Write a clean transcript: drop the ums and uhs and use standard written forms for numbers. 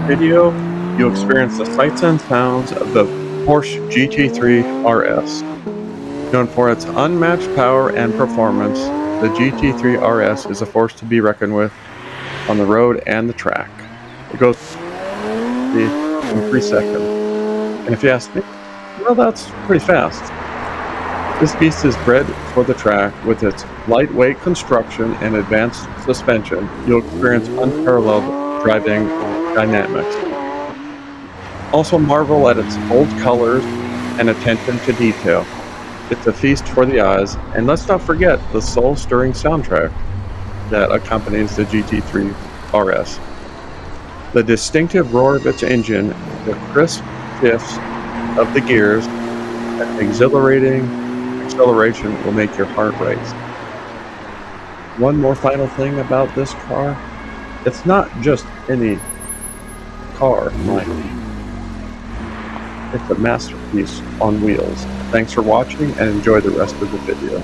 video, you'll experience the sights and sounds of the Porsche GT3 RS. Known for its unmatched power and performance, the GT3 RS is a force to be reckoned with on the road and the track. It goes in 3 seconds. And if you ask me, well, that's pretty fast. This beast is bred for the track. With its lightweight construction and advanced suspension, you'll experience unparalleled driving dynamics. Also marvel at its bold colors and attention to detail. It's a feast for the eyes, and let's not forget the soul-stirring soundtrack that accompanies the GT3 RS. The distinctive roar of its engine, the crisp shifts of the gears, and exhilarating acceleration will make your heart race. One more final thing about this car, it's not just any car, Mike. It's a masterpiece on wheels. Thanks for watching and enjoy the rest of the video.